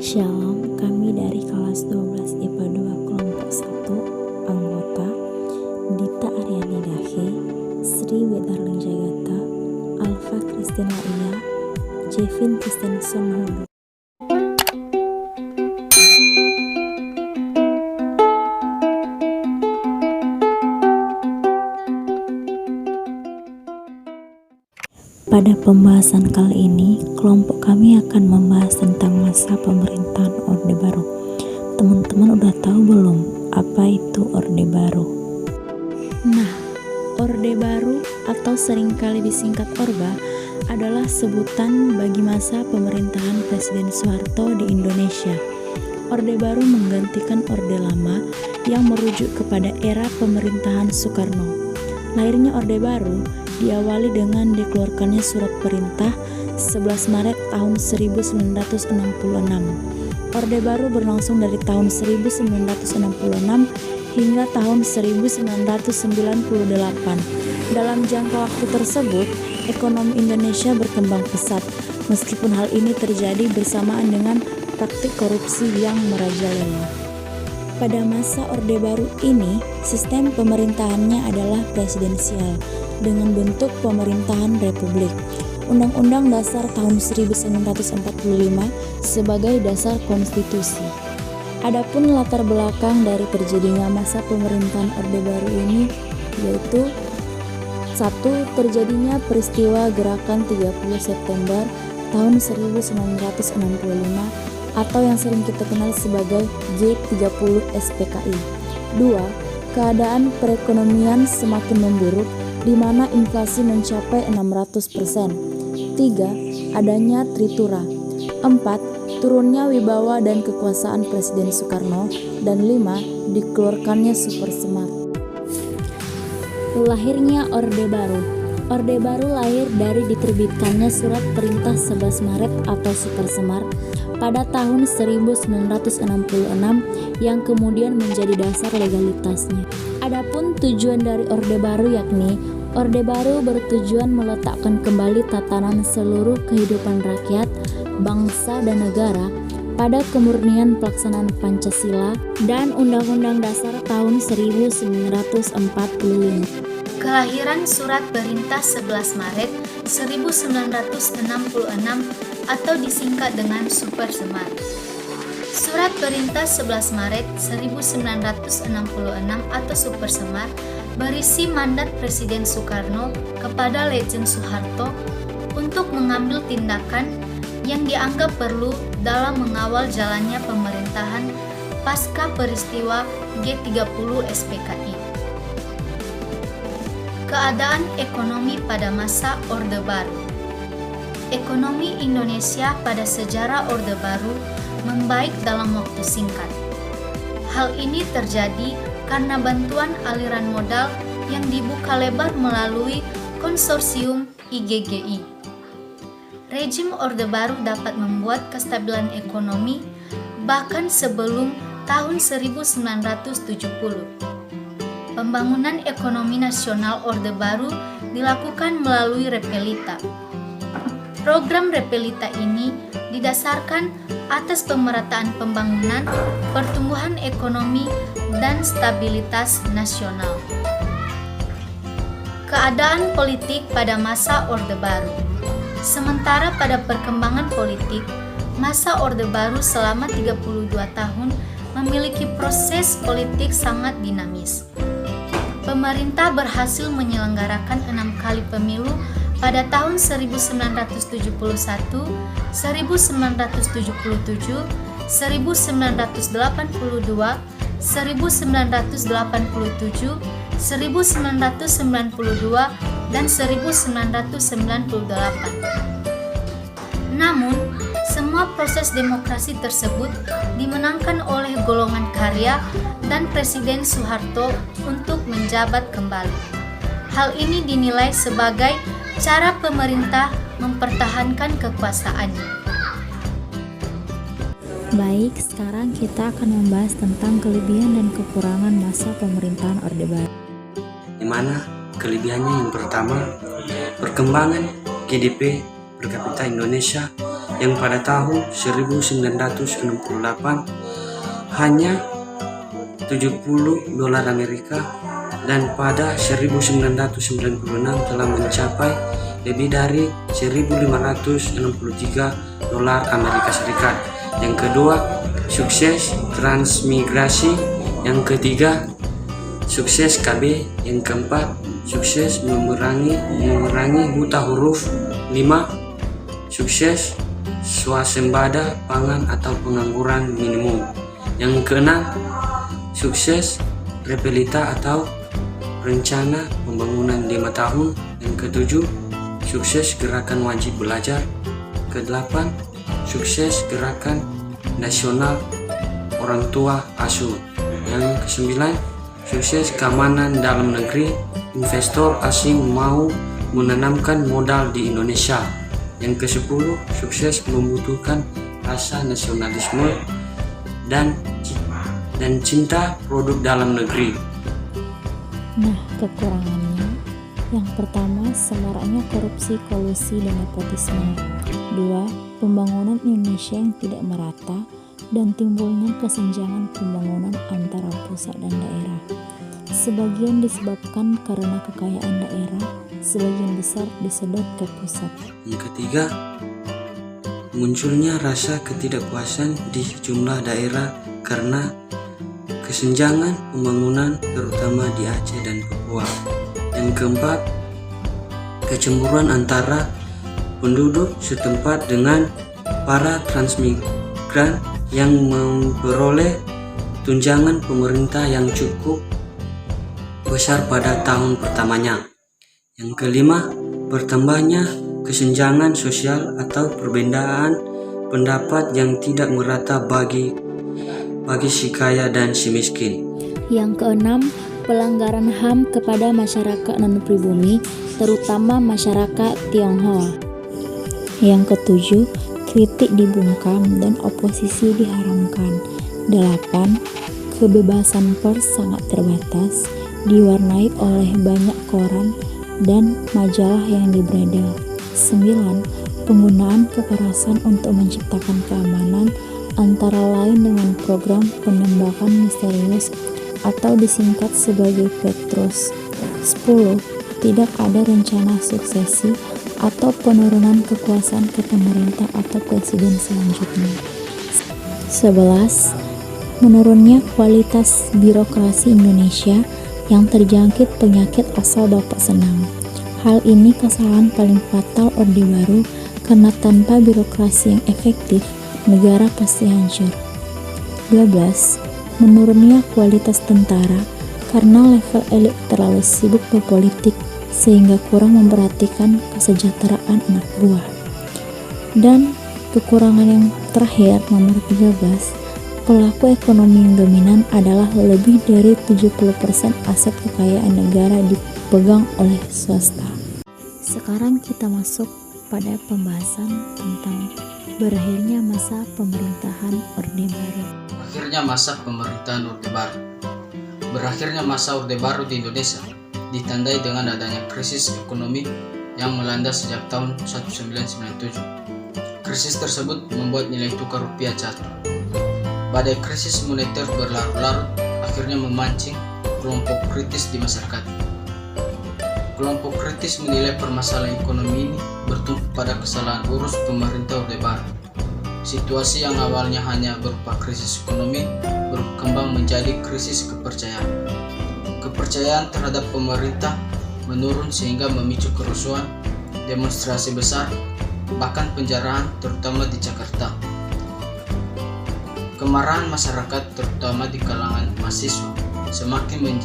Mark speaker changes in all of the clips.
Speaker 1: Shalom, kami dari kelas 12 IPA 2 kelompok 1, anggota Dita Aryani Dahe, Sri Wedarling Jagata, Alfa Kristina Iya, Jevin Kristenson Hulu. Pada pembahasan kali ini, kelompok kami akan membahas tentang masa pemerintahan Orde Baru. Teman-teman udah tahu belum apa itu Orde Baru? Nah, Orde Baru atau seringkali disingkat Orba adalah sebutan bagi masa pemerintahan Presiden Soeharto di Indonesia. Orde Baru menggantikan Orde Lama yang merujuk kepada era pemerintahan Soekarno. Lahirnya Orde Baru diawali dengan dikeluarkannya surat perintah 11 Maret tahun 1966. Orde Baru berlangsung dari tahun 1966 hingga tahun 1998. Dalam jangka waktu tersebut, ekonomi Indonesia berkembang pesat, meskipun hal ini terjadi bersamaan dengan praktik korupsi yang merajalela. Pada masa Orde Baru ini, sistem pemerintahannya adalah presidensial dengan bentuk pemerintahan republik. Undang-Undang Dasar tahun 1945 sebagai dasar konstitusi. Adapun latar belakang dari terjadinya masa pemerintahan Orde Baru ini yaitu 1. Terjadinya peristiwa gerakan 30 September tahun 1965 atau yang sering kita kenal sebagai G30 SPKI. 2. Keadaan perekonomian semakin memburuk di mana inflasi mencapai 600%. 3. Adanya Tritura. 4. Turunnya wibawa dan kekuasaan Presiden Soekarno. Dan 5. Dikeluarkannya Supersemar. Lahirnya Orde Baru. Orde Baru lahir dari diterbitkannya surat perintah 11 Maret atau Supersemar pada tahun 1966 yang kemudian menjadi dasar legalitasnya. Adapun tujuan dari Orde Baru yakni Orde Baru bertujuan meletakkan kembali tatanan seluruh kehidupan rakyat, bangsa dan negara pada kemurnian pelaksanaan Pancasila dan Undang-Undang Dasar tahun 1945.
Speaker 2: Kelahiran Surat Perintah 11 Maret 1966 atau disingkat dengan Supersemar. Surat Perintah 11 Maret 1966 atau Supersemar berisi mandat Presiden Soekarno kepada Letjen Soeharto untuk mengambil tindakan yang dianggap perlu dalam mengawal jalannya pemerintahan pasca peristiwa G30 SPKI. Keadaan ekonomi pada masa Orde Baru. Ekonomi Indonesia pada sejarah Orde Baru membaik dalam waktu singkat. Hal ini terjadi karena bantuan aliran modal yang dibuka lebar melalui konsorsium IGGI. Rejim Orde Baru dapat membuat kestabilan ekonomi bahkan sebelum tahun 1970. Pembangunan ekonomi nasional Orde Baru dilakukan melalui Repelita. Program Repelita ini didasarkan atas pemerataan pembangunan, pertumbuhan ekonomi, dan stabilitas nasional. Keadaan politik pada masa Orde Baru. Sementara pada perkembangan politik, masa Orde Baru selama 32 tahun memiliki proses politik sangat dinamis. Pemerintah berhasil menyelenggarakan 6 kali pemilu pada tahun 1971, 1977, 1982, 1987, 1992, dan 1998. Namun, semua proses demokrasi tersebut dimenangkan oleh golongan karya dan Presiden Soeharto untuk menjabat kembali. Hal ini dinilai sebagai cara pemerintah mempertahankan kekuasaannya.
Speaker 1: Baik, sekarang kita akan membahas tentang kelebihan dan kekurangan masa pemerintahan Orde Baru.
Speaker 3: Di mana kelebihannya yang pertama, perkembangan GDP per kapita Indonesia yang pada tahun 1968 hanya 70 dolar Amerika dan pada 1996 telah mencapai lebih dari 1.563 dolar Amerika Serikat. Yang kedua, sukses transmigrasi. Yang ketiga, sukses KB. Yang keempat, sukses mengurangi buta huruf. 5. Sukses swasembada pangan atau pengangguran minimum. Yang keenam, sukses repelita atau rencana pembangunan 5 tahun. Yang ketujuh, sukses gerakan wajib belajar. Ke-8, sukses gerakan nasional orang tua asuh. Yang ke-9, sukses keamanan dalam negeri, investor asing mau menanamkan modal di Indonesia. Yang ke-10, sukses membutuhkan rasa nasionalisme dan cinta produk dalam negeri.
Speaker 1: Nah, kekurangannya yang pertama, semaraknya korupsi, kolusi, dan nepotisme. 2. Pembangunan Indonesia yang tidak merata dan timbulnya kesenjangan pembangunan antara pusat dan daerah. Sebagian disebabkan karena kekayaan daerah, sebagian besar disedot ke pusat.
Speaker 3: Yang ketiga, munculnya rasa ketidakpuasan di sejumlah daerah karena kesenjangan pembangunan terutama di Aceh dan Papua. Yang keempat, kecemburuan antara penduduk setempat dengan para transmigran yang memperoleh tunjangan pemerintah yang cukup besar pada tahun pertamanya. Yang kelima, bertambahnya kesenjangan sosial atau perbedaan pendapat yang tidak merata bagi si kaya dan si miskin.
Speaker 1: Yang keenam, pelanggaran HAM kepada masyarakat non-pribumi, terutama masyarakat Tionghoa. Yang ketujuh, kritik dibungkam dan oposisi diharamkan. 8. Kebebasan pers sangat terbatas, diwarnai oleh banyak koran dan majalah yang dibredel. 9. Penggunaan kekerasan untuk menciptakan keamanan, antara lain dengan program penembakan misterius atau disingkat sebagai Petrus. 10. Tidak ada rencana suksesi atau penurunan kekuasaan ke pemerintah atau presiden selanjutnya. 11. Menurunnya kualitas birokrasi Indonesia yang terjangkit penyakit asal Bapak senang. Hal ini kesalahan paling fatal Orde Baru karena tanpa birokrasi yang efektif, negara pasti hancur. 12. Menurunnya kualitas tentara karena level elit terlalu sibuk berpolitik sehingga kurang memperhatikan kesejahteraan anak buah. Dan kekurangan yang terakhir, nomor 13, pelaku ekonomi yang dominan adalah lebih dari 70% aset kekayaan negara dipegang oleh swasta. Sekarang kita masuk pada pembahasan tentang berakhirnya masa pemerintahan Orde Baru.
Speaker 4: Akhirnya masa pemerintahan Orde Baru. Berakhirnya masa Orde Baru di Indonesia ditandai dengan adanya krisis ekonomi yang melanda sejak tahun 1997. Krisis tersebut membuat nilai tukar rupiah jatuh. Badai krisis moneter berlarut-larut akhirnya memancing kelompok kritis di masyarakat. Kelompok kritis menilai permasalahan ekonomi ini bertumpu pada kesalahan urus pemerintah Orde Baru. Situasi yang awalnya hanya berupa krisis ekonomi berkembang menjadi krisis kepercayaan. Kepercayaan terhadap pemerintah menurun sehingga memicu kerusuhan, demonstrasi besar, bahkan penjarahan terutama di Jakarta. Kemarahan masyarakat terutama di kalangan mahasiswa semakin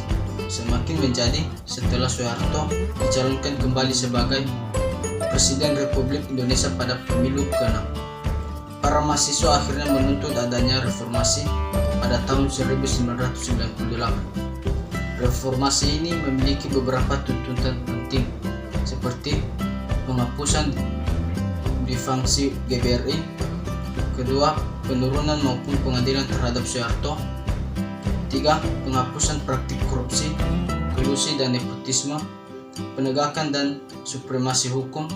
Speaker 4: menjadi setelah Soeharto dicalonkan kembali sebagai Presiden Republik Indonesia pada pemilu ke-6. Para mahasiswa akhirnya menuntut adanya reformasi pada tahun 1998. Reformasi ini memiliki beberapa tuntutan penting seperti penghapusan difungsi GBRI, kedua, penurunan maupun pengadilan terhadap Soeharto, 3. Penghapusan praktik korupsi, kolusi dan nepotisme, penegakan dan supremasi hukum,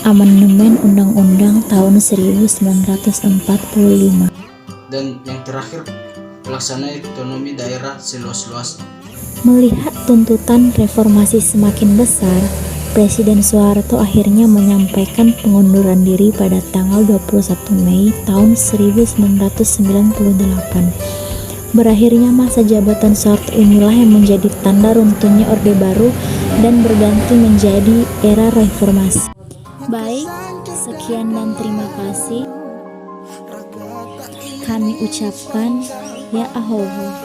Speaker 1: Amandemen Undang-Undang tahun 1945.
Speaker 4: dan yang terakhir pelaksanaan otonomi daerah seluas-luasnya.
Speaker 1: Melihat tuntutan reformasi semakin besar, Presiden Soeharto akhirnya menyampaikan pengunduran diri pada tanggal 21 Mei tahun 1998. Berakhirnya masa jabatan Soeharto inilah yang menjadi tanda runtuhnya Orde Baru dan berganti menjadi era reformasi. Baik, sekian dan terima kasih kami ucapkan ya ahoho.